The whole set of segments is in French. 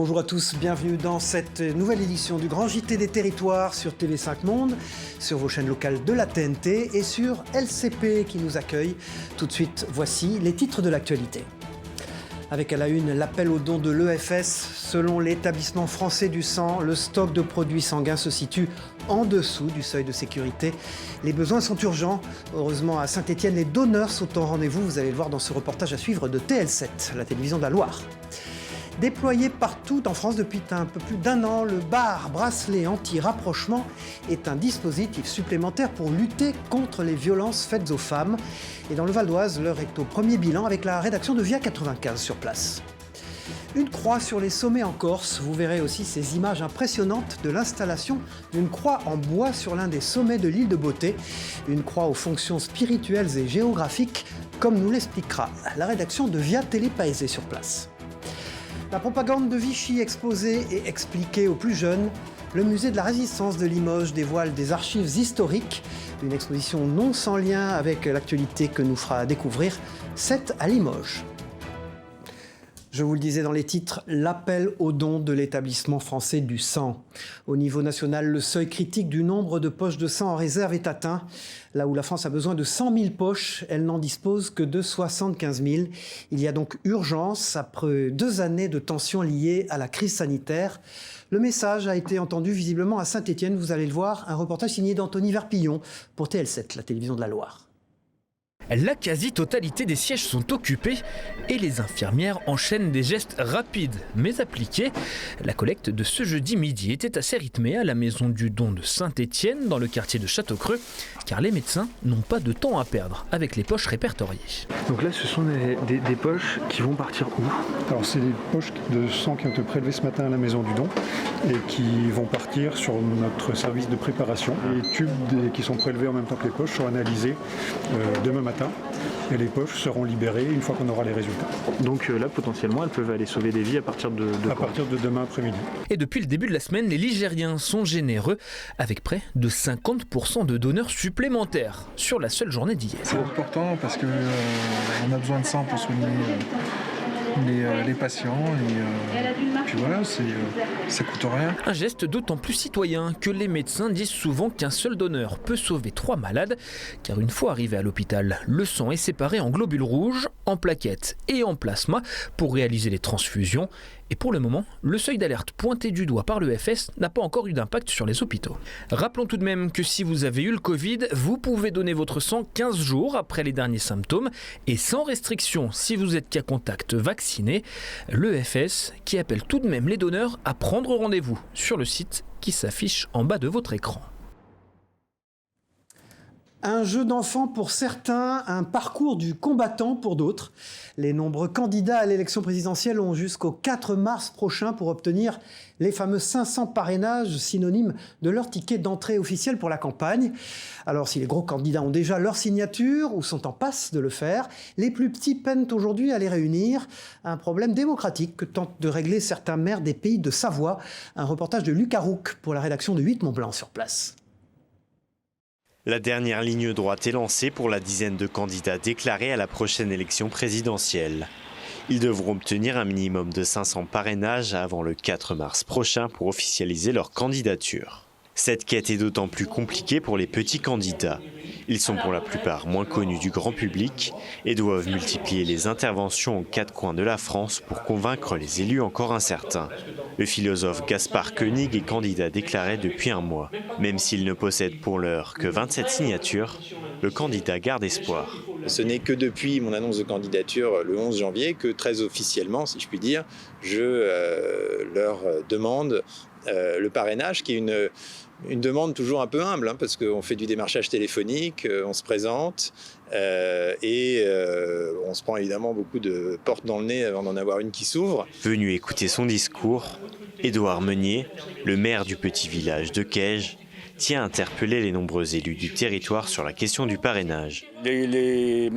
Bonjour à tous, bienvenue dans cette nouvelle édition du Grand JT des Territoires sur TV5 Monde, sur vos chaînes locales de la TNT et sur LCP qui nous accueille. Tout de suite, voici les titres de l'actualité. Avec à la une l'appel aux dons de l'EFS. Selon l'établissement français du sang, le stock de produits sanguins se situe en dessous du seuil de sécurité. Les besoins sont urgents. Heureusement, à Saint-Étienne, les donneurs sont au rendez-vous. Vous allez le voir dans ce reportage à suivre de TL7, la télévision de la Loire. Déployé partout en France depuis un peu plus d'un an, le BAR, bracelet anti-rapprochement, est un dispositif supplémentaire pour lutter contre les violences faites aux femmes. Et dans le Val d'Oise, l'heure est au premier bilan avec la rédaction de Via 95 sur place. Une croix sur les sommets en Corse. Vous verrez aussi ces images impressionnantes de l'installation d'une croix en bois sur l'un des sommets de l'île de Beauté. Une croix aux fonctions spirituelles et géographiques, comme nous l'expliquera la rédaction de Via Télépaésé sur place. La propagande de Vichy exposée et expliquée aux plus jeunes. Le musée de la Résistance de Limoges dévoile des archives historiques. Une exposition non sans lien avec l'actualité que nous fera découvrir cette à Limoges. Je vous le disais dans les titres, l'appel aux dons de l'établissement français du sang. Au niveau national, le seuil critique du nombre de poches de sang en réserve est atteint. Là où la France a besoin de 100 000 poches, elle n'en dispose que de 75 000. Il y a donc urgence après 2 années de tensions liées à la crise sanitaire. Le message a été entendu visiblement à Saint-Étienne. Vous allez le voir, un reportage signé d'Anthony Verpillon pour TL7, la télévision de la Loire. La quasi-totalité des sièges sont occupés et les infirmières enchaînent des gestes rapides mais appliqués. La collecte de ce jeudi midi était assez rythmée à la maison du don de Saint-Étienne dans le quartier de Châteaucreux car les médecins n'ont pas de temps à perdre avec les poches répertoriées. Donc là ce sont des poches qui vont partir où ? Alors c'est des poches de sang qui ont été prélevées ce matin à la maison du don et qui vont partir sur notre service de préparation. Les tubes qui sont prélevés en même temps que les poches sont analysés demain matin. Et les poches seront libérées une fois qu'on aura les résultats. Donc là, potentiellement, elles peuvent aller sauver des vies à partir de À partir de demain après-midi. Et depuis le début de la semaine, les Ligériens sont généreux avec près de 50% de donneurs supplémentaires sur la seule journée d'hier. C'est important parce qu'on a besoin de sang pour soigner les patients et puis voilà, ça coûte rien. Un geste d'autant plus citoyen que les médecins disent souvent qu'un seul donneur peut sauver 3 malades car une fois arrivé à l'hôpital, le sang est séparé en globules rouges, en plaquettes et en plasma pour réaliser les transfusions. Et pour le moment, le seuil d'alerte pointé du doigt par l'EFS n'a pas encore eu d'impact sur les hôpitaux. Rappelons tout de même que si vous avez eu le Covid, vous pouvez donner votre sang 15 jours après les derniers symptômes et sans restriction si vous êtes cas contact vacciné. L'EFS qui appelle tout de même les donneurs à prendre rendez-vous sur le site qui s'affiche en bas de votre écran. Un jeu d'enfant pour certains, un parcours du combattant pour d'autres. Les nombreux candidats à l'élection présidentielle ont jusqu'au 4 mars prochain pour obtenir les fameux 500 parrainages synonymes de leur ticket d'entrée officiel pour la campagne. Alors si les gros candidats ont déjà leur signature ou sont en passe de le faire, les plus petits peinent aujourd'hui à les réunir. Un problème démocratique que tentent de régler certains maires des pays de Savoie. Un reportage de Luc Arouk pour la rédaction de 8 Mont-Blanc sur place. La dernière ligne droite est lancée pour la dizaine de candidats déclarés à la prochaine élection présidentielle. Ils devront obtenir un minimum de 500 parrainages avant le 4 mars prochain pour officialiser leur candidature. Cette quête est d'autant plus compliquée pour les petits candidats. Ils sont pour la plupart moins connus du grand public et doivent multiplier les interventions aux 4 coins de la France pour convaincre les élus encore incertains. Le philosophe Gaspard Koenig est candidat déclaré depuis un mois. Même s'il ne possède pour l'heure que 27 signatures, le candidat garde espoir. Ce n'est que depuis mon annonce de candidature le 11 janvier que très officiellement, si je puis dire, je leur demande le parrainage, qui est une demande toujours un peu humble, parce qu'on fait du démarchage téléphonique, on se présente et on se prend évidemment beaucoup de portes dans le nez avant d'en avoir une qui s'ouvre. Venu écouter son discours, Édouard Meunier, le maire du petit village de Quège, tient à interpeller les nombreux élus du territoire sur la question du parrainage. Les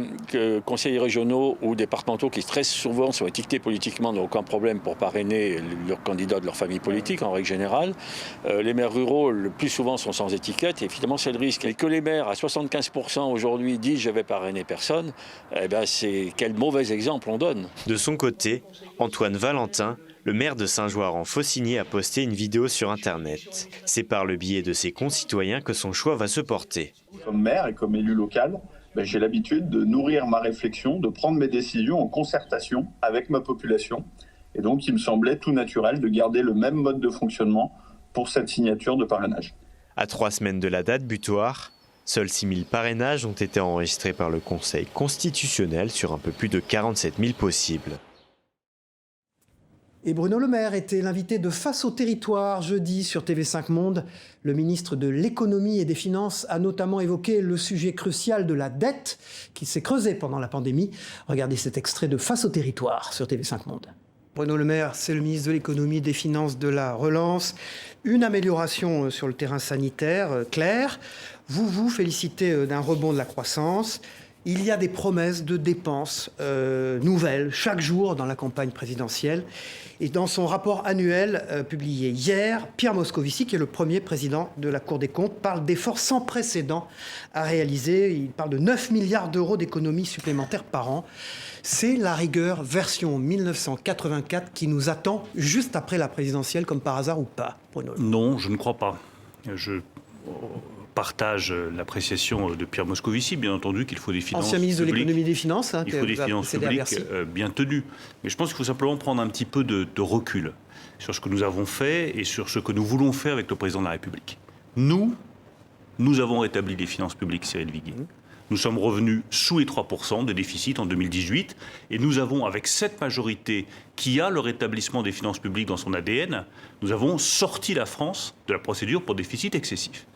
conseillers régionaux ou départementaux qui très souvent sont étiquetés politiquement n'ont aucun problème pour parrainer leurs candidats de leur famille politique en règle générale. Les maires ruraux le plus souvent sont sans étiquette et finalement c'est le risque. Et que les maires à 75% aujourd'hui disent je vais parrainer personne, eh ben c'est quel mauvais exemple on donne. De son côté, Antoine Valentin, le maire de Saint-Joire-en-Faucigny, a posté une vidéo sur Internet. C'est par le biais de ses concitoyens que son choix va se porter. Comme maire et comme élu local, j'ai l'habitude de nourrir ma réflexion, de prendre mes décisions en concertation avec ma population. Et donc, il me semblait tout naturel de garder le même mode de fonctionnement pour cette signature de parrainage. À 3 semaines de la date butoir, seuls 6 000 parrainages ont été enregistrés par le Conseil constitutionnel sur un peu plus de 47 000 possibles. Et Bruno Le Maire était l'invité de Face au territoire jeudi sur TV5 Monde. Le ministre de l'économie et des finances a notamment évoqué le sujet crucial de la dette qui s'est creusée pendant la pandémie. Regardez cet extrait de Face au territoire sur TV5 Monde. Bruno Le Maire, c'est le ministre de l'économie, des finances, de la relance. Une amélioration sur le terrain sanitaire, claire. Vous vous félicitez d'un rebond de la croissance. Il y a des promesses de dépenses nouvelles chaque jour dans la campagne présidentielle. Et dans son rapport annuel publié hier, Pierre Moscovici, qui est le premier président de la Cour des comptes, parle d'efforts sans précédent à réaliser. Il parle de 9 milliards d'euros d'économies supplémentaires par an. C'est la rigueur version 1984 qui nous attend juste après la présidentielle, comme par hasard ou pas, Bruno? Non, je ne crois pas. Je partage l'appréciation de Pierre Moscovici, bien entendu, qu'il faut des finances ancien ministre publiques, de l'économie et des finances, il faut des finances publiques bien tenues. Mais je pense qu'il faut simplement prendre un petit peu de recul sur ce que nous avons fait et sur ce que nous voulons faire avec le président de la République. Nous avons rétabli les finances publiques, Cyril Viguier. Nous sommes revenus sous les 3% de déficit en 2018 et nous avons, avec cette majorité qui a le rétablissement des finances publiques dans son ADN, nous avons sorti la France de la procédure pour déficit excessif.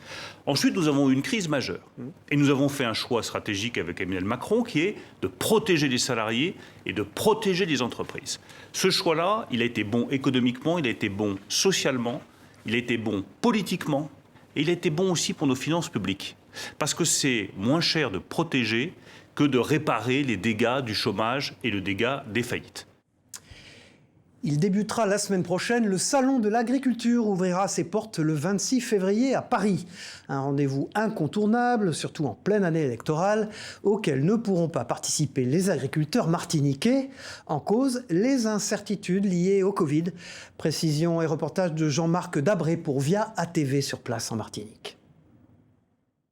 Ensuite, nous avons eu une crise majeure et nous avons fait un choix stratégique avec Emmanuel Macron qui est de protéger les salariés et de protéger les entreprises. Ce choix-là, il a été bon économiquement, il a été bon socialement, il a été bon politiquement et il a été bon aussi pour nos finances publiques. Parce que c'est moins cher de protéger que de réparer les dégâts du chômage et le dégât des faillites. Il débutera la semaine prochaine. Le Salon de l'agriculture ouvrira ses portes le 26 février à Paris. Un rendez-vous incontournable, surtout en pleine année électorale, auquel ne pourront pas participer les agriculteurs martiniquais. En cause, les incertitudes liées au Covid. Précision et reportage de Jean-Marc Dabré pour Via ATV sur place en Martinique.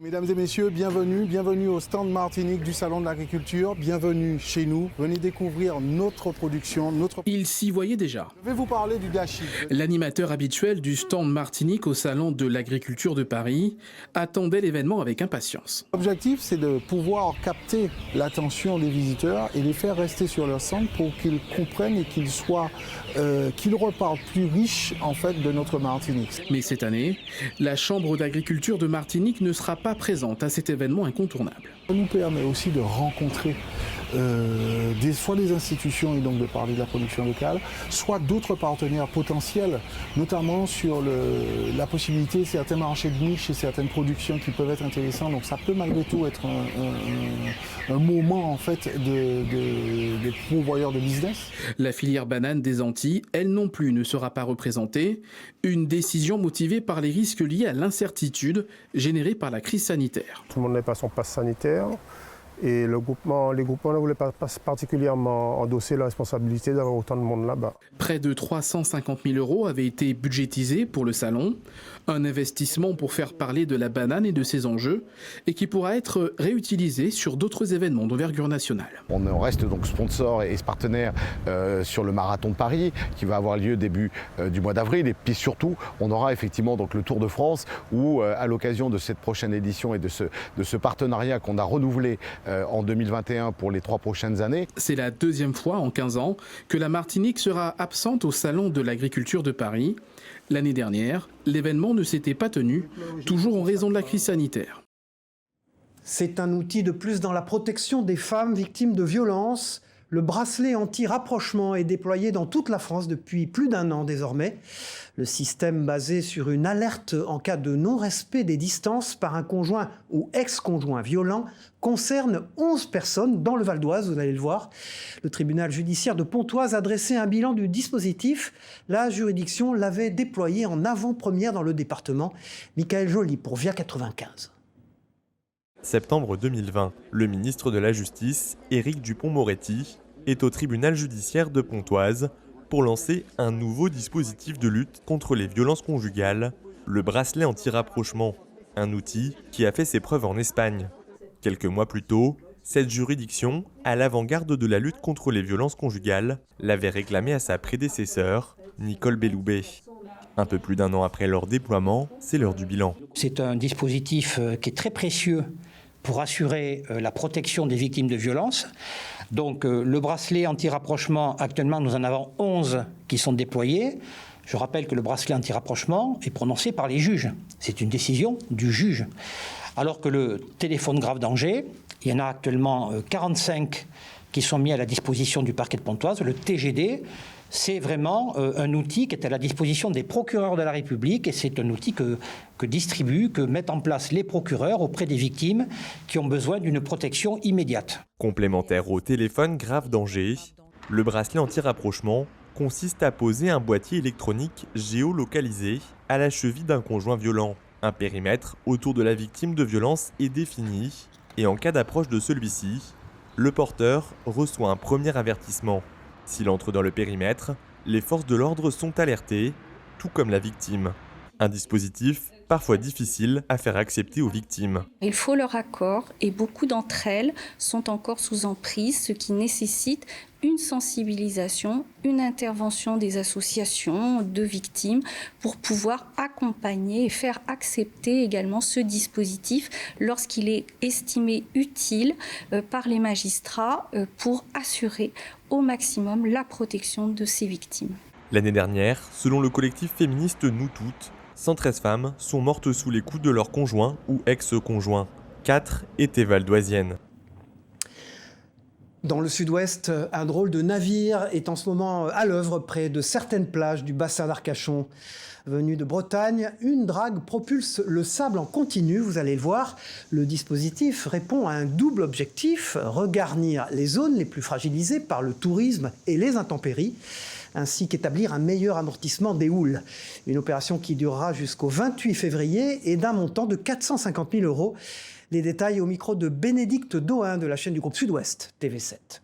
Mesdames et messieurs, bienvenue au stand Martinique du Salon de l'Agriculture, bienvenue chez nous, venez découvrir notre production, Il s'y voyait déjà. Je vais vous parler du dashi. L'animateur habituel du stand Martinique au Salon de l'Agriculture de Paris attendait l'événement avec impatience. L'objectif, c'est de pouvoir capter l'attention des visiteurs et les faire rester sur leur stand pour qu'ils comprennent et qu'ils repartent plus riches en fait de notre Martinique. Mais cette année, la Chambre d'agriculture de Martinique ne sera pas présente à cet événement incontournable. Ça nous permet aussi de rencontrer soit des institutions et donc de parler de la production locale, soit d'autres partenaires potentiels, notamment sur la possibilité de certains marchés de niche et certaines productions qui peuvent être intéressantes. Donc ça peut malgré tout être un moment en fait de pourvoyeurs de business. La filière banane des Antilles, elle non plus, ne sera pas représentée. Une décision motivée par les risques liés à l'incertitude générée par la crise sanitaire. Tout le monde n'est pas son passe sanitaire. Et les groupements ne voulaient pas particulièrement endosser la responsabilité d'avoir autant de monde là-bas. Près de 350 000 € avaient été budgétisés pour le salon. Un investissement pour faire parler de la banane et de ses enjeux et qui pourra être réutilisé sur d'autres événements d'envergure nationale. On reste donc sponsor et partenaire sur le Marathon de Paris qui va avoir lieu début du mois d'avril. Et puis surtout, on aura effectivement donc le Tour de France où à l'occasion de cette prochaine édition et de ce partenariat qu'on a renouvelé en 2021 pour les 3 prochaines années. C'est la deuxième fois en 15 ans que la Martinique sera absente au Salon de l'Agriculture de Paris. L'année dernière, l'événement ne s'était pas tenu, toujours en raison de la crise sanitaire. C'est un outil de plus dans la protection des femmes victimes de violences. Le bracelet anti-rapprochement est déployé dans toute la France depuis plus d'1 an désormais. Le système basé sur une alerte en cas de non-respect des distances par un conjoint ou ex-conjoint violent concerne 11 personnes dans le Val d'Oise, vous allez le voir. Le tribunal judiciaire de Pontoise a dressé un bilan du dispositif. La juridiction l'avait déployé en avant-première dans le département. Michael Joly pour Via 95. Septembre 2020, le ministre de la Justice, Éric Dupond-Moretti, est au tribunal judiciaire de Pontoise pour lancer un nouveau dispositif de lutte contre les violences conjugales, le bracelet anti-rapprochement, un outil qui a fait ses preuves en Espagne. Quelques mois plus tôt, cette juridiction, à l'avant-garde de la lutte contre les violences conjugales, l'avait réclamé à sa prédécesseur, Nicole Belloubet. Un peu plus d'1 an après leur déploiement, c'est l'heure du bilan. C'est un dispositif qui est très précieux pour assurer la protection des victimes de violences. Donc le bracelet anti-rapprochement, actuellement nous en avons 11 qui sont déployés. Je rappelle que le bracelet anti-rapprochement est prononcé par les juges. C'est une décision du juge. Alors que le téléphone grave danger, il y en a actuellement 45 qui sont mis à la disposition du parquet de Pontoise. Le TGD, c'est vraiment un outil qui est à la disposition des procureurs de la République et c'est un outil que mettent en place les procureurs auprès des victimes qui ont besoin d'une protection immédiate. Complémentaire au téléphone grave danger, le bracelet anti-rapprochement consiste à poser un boîtier électronique géolocalisé à la cheville d'un conjoint violent. Un périmètre autour de la victime de violence est défini et en cas d'approche de celui-ci, le porteur reçoit un premier avertissement. S'il entre dans le périmètre, les forces de l'ordre sont alertées, tout comme la victime. Un dispositif parfois difficile à faire accepter aux victimes. Il faut leur accord et beaucoup d'entre elles sont encore sous emprise, ce qui nécessite une sensibilisation, une intervention des associations de victimes pour pouvoir accompagner et faire accepter également ce dispositif lorsqu'il est estimé utile par les magistrats pour assurer au maximum la protection de ces victimes. L'année dernière, selon le collectif féministe Nous Toutes, 113 femmes sont mortes sous les coups de leur conjoint ou ex-conjoint. 4 étaient valdoisiennes. Dans le sud-ouest, un drôle de navire est en ce moment à l'œuvre près de certaines plages du bassin d'Arcachon. Venu de Bretagne, une drague propulse le sable en continu, vous allez le voir. Le dispositif répond à un double objectif, regarnir les zones les plus fragilisées par le tourisme et les intempéries, ainsi qu'établir un meilleur amortissement des houles. Une opération qui durera jusqu'au 28 février et d'un montant de 450 000 €. Les détails au micro de Bénédicte Dohain de la chaîne du groupe Sud-Ouest, TV7.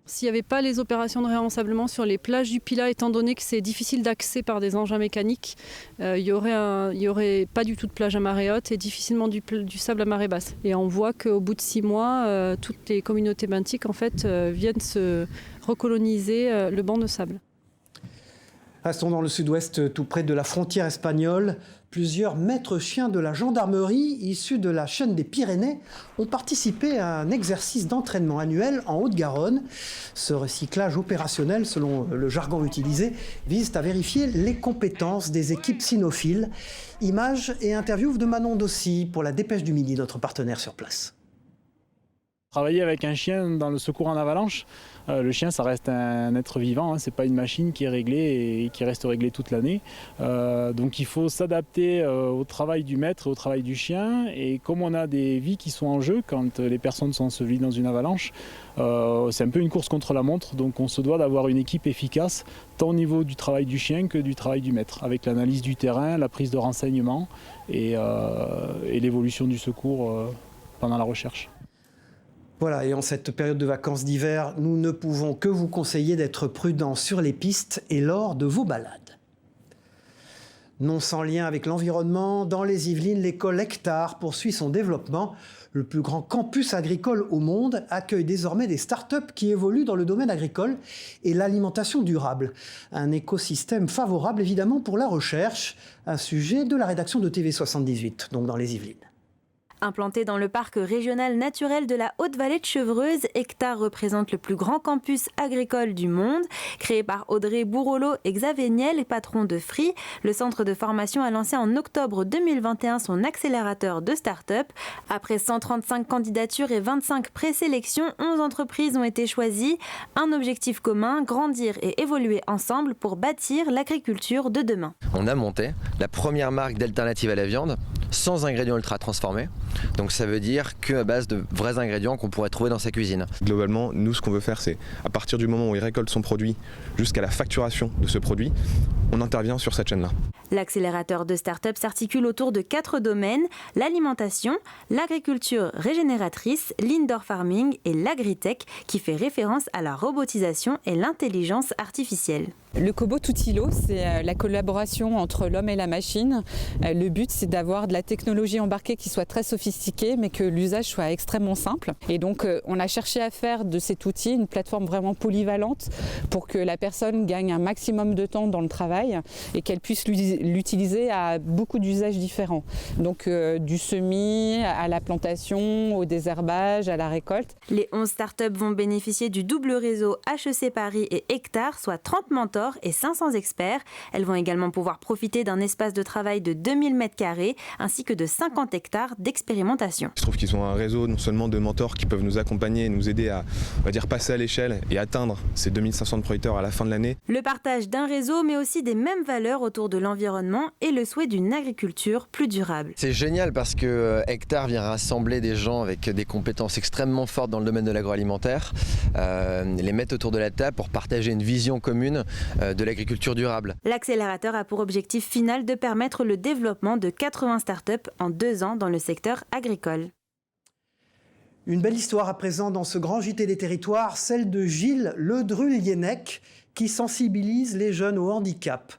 S'il n'y avait pas les opérations de réensablement sur les plages du Pilat, étant donné que c'est difficile d'accès par des engins mécaniques, il y aurait pas du tout de plage à marée haute et difficilement du sable à marée basse. Et on voit qu'au bout de 6 mois, toutes les communautés benthiques en fait, viennent se recoloniser le banc de sable. Restons dans le sud-ouest, tout près de la frontière espagnole. Plusieurs maîtres chiens de la gendarmerie, issus de la chaîne des Pyrénées, ont participé à un exercice d'entraînement annuel en Haute-Garonne. Ce recyclage opérationnel, selon le jargon utilisé, vise à vérifier les compétences des équipes cynophiles. Images et interviews de Manon Dossi pour la Dépêche du Midi, notre partenaire sur place. Travailler avec un chien dans le secours en avalanche, le chien ça reste un être vivant, hein, c'est pas une machine qui est réglée et qui reste réglée toute l'année. Donc il faut s'adapter au travail du maître et au travail du chien. Et comme on a des vies qui sont en jeu quand les personnes sont ensevelies dans une avalanche, c'est un peu une course contre la montre. Donc on se doit d'avoir une équipe efficace, tant au niveau du travail du chien que du travail du maître, avec l'analyse du terrain, la prise de renseignements et l'évolution du secours pendant la recherche. Voilà, et en cette période de vacances d'hiver, nous ne pouvons que vous conseiller d'être prudents sur les pistes et lors de vos balades. Non sans lien avec l'environnement, dans les Yvelines, l'école Hectare poursuit son développement. Le plus grand campus agricole au monde accueille désormais des start-up qui évoluent dans le domaine agricole et l'alimentation durable. Un écosystème favorable évidemment pour la recherche, un sujet de la rédaction de TV78, donc dans les Yvelines. Implanté dans le parc régional naturel de la Haute-Vallée de Chevreuse, Hectare représente le plus grand campus agricole du monde. Créé par Audrey Bourrolo et Xavier Niel, patron de Free, le centre de formation a lancé en octobre 2021 son accélérateur de start-up. Après 135 candidatures et 25 présélections, 11 entreprises ont été choisies. Un objectif commun, grandir et évoluer ensemble pour bâtir l'agriculture de demain. On a monté la première marque d'alternative à la viande sans ingrédients ultra transformés. Donc ça veut dire qu'à base de vrais ingrédients qu'on pourrait trouver dans sa cuisine. Globalement, nous ce qu'on veut faire, c'est à partir du moment où il récolte son produit jusqu'à la facturation de ce produit, on intervient sur cette chaîne-là. L'accélérateur de start-up s'articule autour de 4 domaines, l'alimentation, l'agriculture régénératrice, l'indoor farming et l'agritech qui fait référence à la robotisation et l'intelligence artificielle. Le Cobot Tutilo, c'est la collaboration entre l'homme et la machine. Le but, c'est d'avoir de la technologie embarquée qui soit très sophistiquée, mais que l'usage soit extrêmement simple. Et donc, on a cherché à faire de cet outil une plateforme vraiment polyvalente pour que la personne gagne un maximum de temps dans le travail et qu'elle puisse l'utiliser à beaucoup d'usages différents. Donc, du semis à la plantation, au désherbage, à la récolte. Les 11 startups vont bénéficier du double réseau HEC Paris et Hectare, soit 30 mentors et 500 experts. Elles vont également pouvoir profiter d'un espace de travail de 2000 m² ainsi que de 50 hectares d'expérimentation. Je trouve qu'ils ont un réseau non seulement de mentors qui peuvent nous accompagner et nous aider à, on va dire, passer à l'échelle et atteindre ces 2500 producteurs à la fin de l'année. Le partage d'un réseau mais aussi des mêmes valeurs autour de l'environnement et le souhait d'une agriculture plus durable. C'est génial parce que Hectare vient rassembler des gens avec des compétences extrêmement fortes dans le domaine de l'agroalimentaire, les mettre autour de la table pour partager une vision commune de l'agriculture durable. L'accélérateur a pour objectif final de permettre le développement de 80 startups en 2 ans dans le secteur agricole. Une belle histoire à présent dans ce grand JT des territoires, celle de Gilles Ledru-Lienec, qui sensibilise les jeunes au handicap.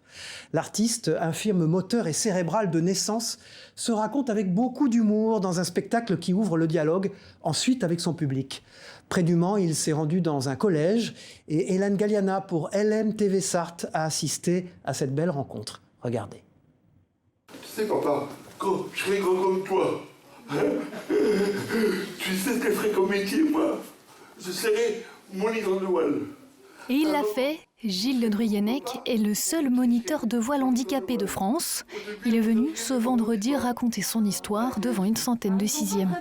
L'artiste, infirme moteur et cérébral de naissance, se raconte avec beaucoup d'humour dans un spectacle qui ouvre le dialogue ensuite avec son public. Près du Mans, il s'est rendu dans un collège et Hélène Galliana pour LMTV Sarthe a assisté à cette belle rencontre. Regardez. Tu sais papa, quand je serai grand comme toi, tu sais ce que je ferai comme métier moi? Je serai moniteur de voile. Et il l'a fait. Gilles Ledru-Lienec est le seul moniteur de voile handicapé de France. Il est venu ce vendredi raconter son histoire devant une centaine de sixièmes.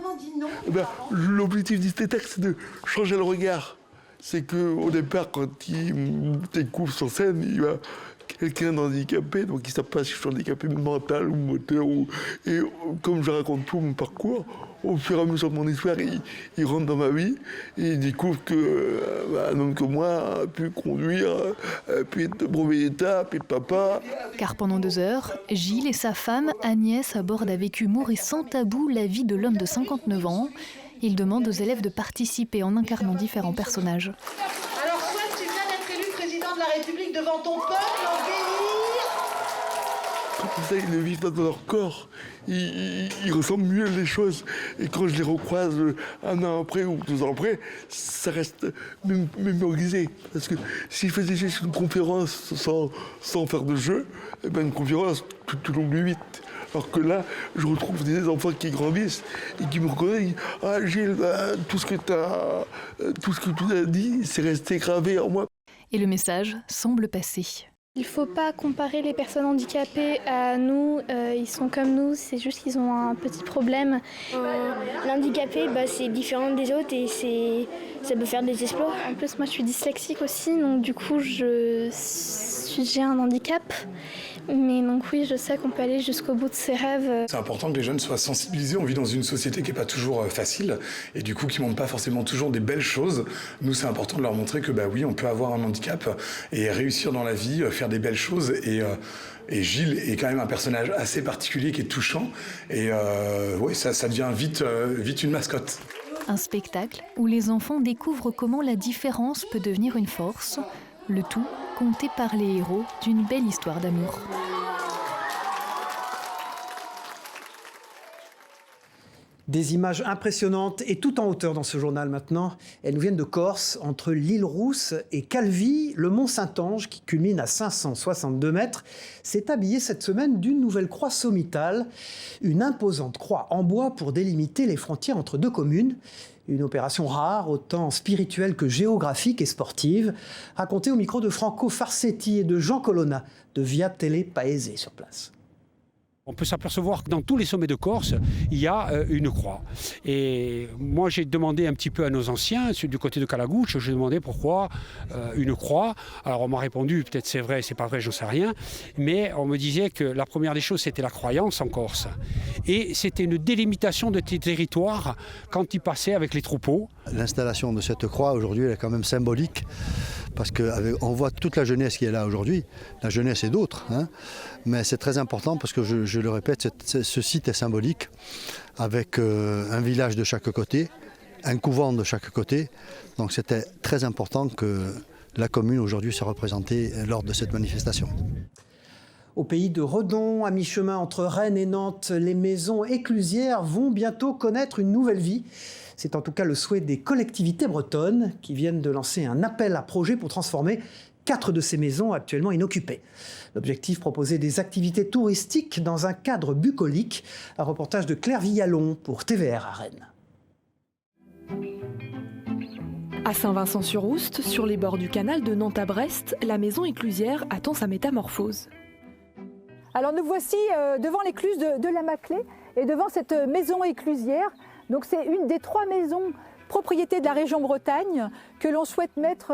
L'objectif du spectacle, c'est de changer le regard. C'est qu'au départ, quand il découvre sur scène, il va quelqu'un d'handicapé, donc il ne sait pas si je suis handicapé mental ou moteur. Et comme je raconte tout mon parcours, au fur et à mesure de mon histoire, il rentre dans ma vie et il découvre qu'un homme comme moi a pu conduire, puis être de brevet d'État, puis de papa. Car pendant 2 heures, Gilles et sa femme Agnès abordent avec humour et sans tabou la vie de l'homme de 59 ans. Il demande aux élèves de participer en incarnant différents personnages. Alors soit tu viens d'être élu président de la République devant ton peuple, en délire. Quand ils essayent de vivre dans leur corps, ils ressentent mieux les choses. Et quand je les recroise 1 an après ou 2 ans après, ça reste mémorisé. Parce que si je faisais juste une conférence sans faire de jeu, eh ben une conférence, tu l'oublies vite. Alors que là, je retrouve des enfants qui grandissent et qui me reconnaissent. Ah Gilles, tout ce que tu as dit, c'est resté gravé en moi. Et le message semble passer. Il ne faut pas comparer les personnes handicapées à nous, ils sont comme nous, c'est juste qu'ils ont un petit problème. L'handicapé, c'est différent des autres et ça peut faire des exploits. En plus, moi je suis dyslexique aussi, donc du coup j'ai un handicap. Mais donc oui, je sais qu'on peut aller jusqu'au bout de ses rêves. C'est important que les jeunes soient sensibilisés. On vit dans une société qui n'est pas toujours facile et du coup qui ne montre pas forcément toujours des belles choses. Nous, c'est important de leur montrer que oui, on peut avoir un handicap et réussir dans la vie, faire des belles choses. Et Gilles est quand même un personnage assez particulier qui est touchant. Et ça devient vite une mascotte. Un spectacle où les enfants découvrent comment la différence peut devenir une force. Le tout conté par les héros d'une belle histoire d'amour. Des images impressionnantes et tout en hauteur dans ce journal maintenant. Elles nous viennent de Corse, entre l'île Rousse et Calvi. Le mont Saint-Ange, qui culmine à 562 mètres, s'est habillé cette semaine d'une nouvelle croix sommitale. Une imposante croix en bois pour délimiter les frontières entre deux communes. Une opération rare, autant spirituelle que géographique et sportive. Racontée au micro de Franco Farsetti et de Jean Colonna de Via Tele Paese sur place. On peut s'apercevoir que dans tous les sommets de Corse, il y a une croix. Et moi, j'ai demandé un petit peu à nos anciens, du côté de Calagouche, j'ai demandé pourquoi une croix. Alors on m'a répondu, peut-être c'est vrai, c'est pas vrai, j'en sais rien. Mais on me disait que la première des choses, c'était la croyance en Corse. Et c'était une délimitation de tes territoires quand ils passaient avec les troupeaux. L'installation de cette croix, aujourd'hui, elle est quand même symbolique. Parce qu'on voit toute la jeunesse qui est là aujourd'hui, la jeunesse et d'autres, hein. Mais c'est très important parce que, je le répète, ce site est symbolique, avec un village de chaque côté, un couvent de chaque côté. Donc c'était très important que la commune aujourd'hui soit représentée lors de cette manifestation. Au pays de Redon, à mi-chemin entre Rennes et Nantes, les maisons éclusières vont bientôt connaître une nouvelle vie. C'est en tout cas le souhait des collectivités bretonnes qui viennent de lancer un appel à projet pour transformer 4 de ces maisons actuellement inoccupées. L'objectif, proposer des activités touristiques dans un cadre bucolique. Un reportage de Claire Villalon pour TVR à Rennes. À Saint-Vincent-sur-Oust, sur les bords du canal de Nantes à Brest, la maison éclusière attend sa métamorphose. Alors nous voici devant l'écluse de la Maclée et devant cette maison éclusière. Donc c'est une des 3 maisons propriété de la région Bretagne que l'on souhaite mettre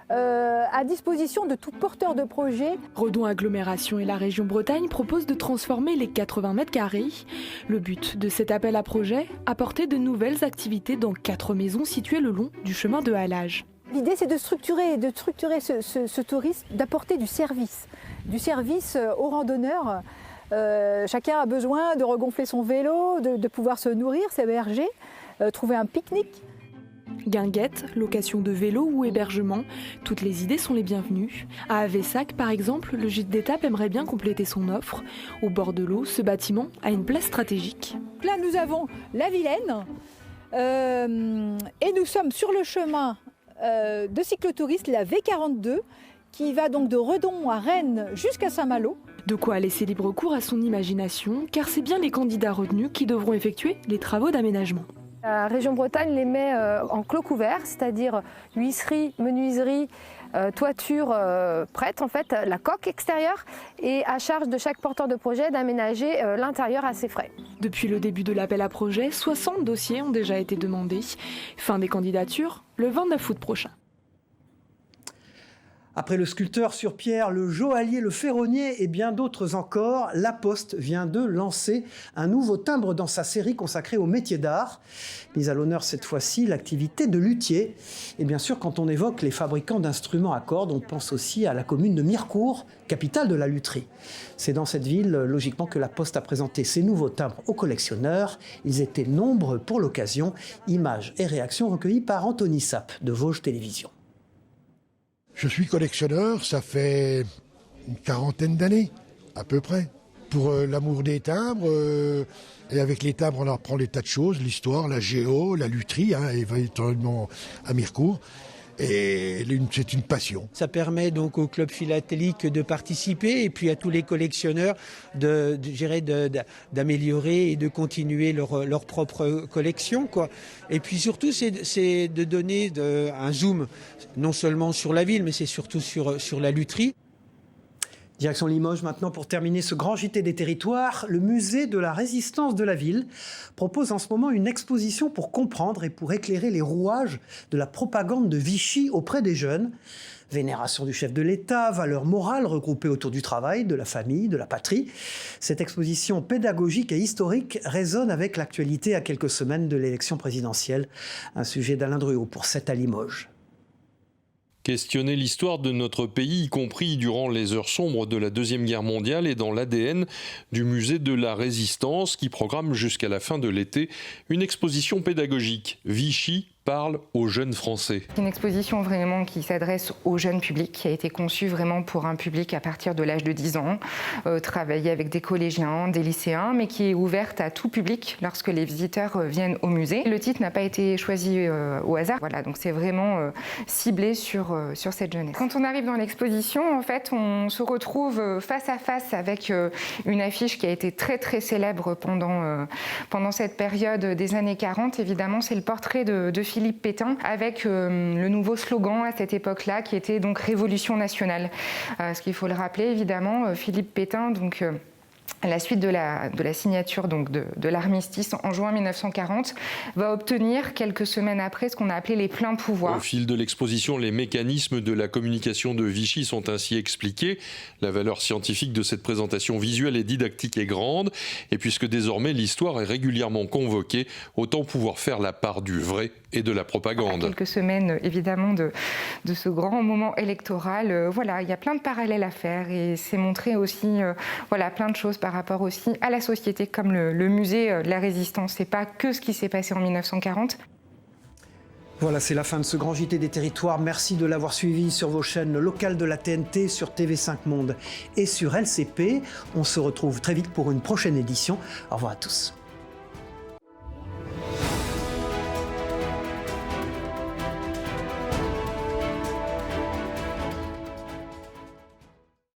à disposition de tout porteur de projet. Redon Agglomération et la région Bretagne proposent de transformer les 80 mètres carrés. Le but de cet appel à projet, apporter de nouvelles activités dans 4 maisons situées le long du chemin de halage. L'idée, c'est de structurer ce tourisme, d'apporter du service aux randonneurs. Chacun a besoin de regonfler son vélo, de pouvoir se nourrir, s'héberger, trouver un pique-nique. Guinguettes, location de vélo ou hébergement, toutes les idées sont les bienvenues. À Avessac, par exemple, le gîte d'étape aimerait bien compléter son offre. Au bord de l'eau, ce bâtiment a une place stratégique. Là, nous avons la Vilaine et nous sommes sur le chemin de cyclotouristes, la V42, qui va donc de Redon à Rennes jusqu'à Saint-Malo. De quoi laisser libre cours à son imagination, car c'est bien les candidats retenus qui devront effectuer les travaux d'aménagement. La région Bretagne les met en clos couvert, c'est-à-dire huisserie, menuiserie, toiture prête, en fait, la coque extérieure, et à charge de chaque porteur de projet d'aménager l'intérieur à ses frais. Depuis le début de l'appel à projet, 60 dossiers ont déjà été demandés. Fin des candidatures, le 29 août prochain. Après le sculpteur sur pierre, le joaillier, le ferronnier et bien d'autres encore, La Poste vient de lancer un nouveau timbre dans sa série consacrée aux métiers d'art. Mise à l'honneur cette fois-ci, l'activité de luthier. Et bien sûr, quand on évoque les fabricants d'instruments à cordes, on pense aussi à la commune de Mirecourt, capitale de la lutherie. C'est dans cette ville, logiquement, que La Poste a présenté ses nouveaux timbres aux collectionneurs. Ils étaient nombreux pour l'occasion. Images et réactions recueillies par Anthony Sapp de Vosges Télévisions. Je suis collectionneur, ça fait une 40aine d'années, à peu près. Pour l'amour des timbres, et avec les timbres, on apprend des tas de choses, l'histoire, la géo, la lutherie, éventuellement à Mirecourt. Et c'est une passion. Ça permet donc au club philatélique de participer et puis à tous les collectionneurs d'améliorer et de continuer leur propre collection, quoi. Et puis surtout, c'est de donner un zoom, non seulement sur la ville, mais c'est surtout sur la lutherie. Direction Limoges maintenant pour terminer ce grand JT des territoires. Le musée de la résistance de la ville propose en ce moment une exposition pour comprendre et pour éclairer les rouages de la propagande de Vichy auprès des jeunes. Vénération du chef de l'État, valeurs morales regroupées autour du travail, de la famille, de la patrie. Cette exposition pédagogique et historique résonne avec l'actualité à quelques semaines de l'élection présidentielle. Un sujet d'Alain Druot pour 7 à Limoges. Questionner l'histoire de notre pays, y compris durant les heures sombres de la Deuxième Guerre mondiale, est dans l'ADN du musée de la Résistance qui programme jusqu'à la fin de l'été une exposition pédagogique Vichy, parle aux jeunes Français. C'est une exposition vraiment qui s'adresse au jeune public, qui a été conçue vraiment pour un public à partir de l'âge de 10 ans, travailler avec des collégiens, des lycéens, mais qui est ouverte à tout public lorsque les visiteurs viennent au musée. Le titre n'a pas été choisi au hasard, voilà, donc c'est vraiment ciblé sur cette jeunesse. Quand on arrive dans l'exposition, en fait, on se retrouve face à face avec une affiche qui a été très très célèbre pendant cette période des années 40. Évidemment, c'est le portrait de Philippe Pétain avec le nouveau slogan à cette époque-là qui était donc Révolution nationale. Ce qu'il faut le rappeler, évidemment, Philippe Pétain, donc à la suite de la signature donc de l'armistice en juin 1940, va obtenir quelques semaines après ce qu'on a appelé les pleins pouvoirs. Au fil de l'exposition, les mécanismes de la communication de Vichy sont ainsi expliqués. La valeur scientifique de cette présentation visuelle et didactique est grande. Et puisque désormais l'histoire est régulièrement convoquée, autant pouvoir faire la part du vrai et de la propagande. Quelques semaines évidemment de ce grand moment électoral. Voilà, il y a plein de parallèles à faire et c'est montrer aussi plein de choses par rapport aussi à la société comme le musée de la Résistance. C'est pas que ce qui s'est passé en 1940. Voilà, c'est la fin de ce grand JT des territoires. Merci de l'avoir suivi sur vos chaînes locales de la TNT, sur TV5 Monde et sur LCP. On se retrouve très vite pour une prochaine édition. Au revoir à tous.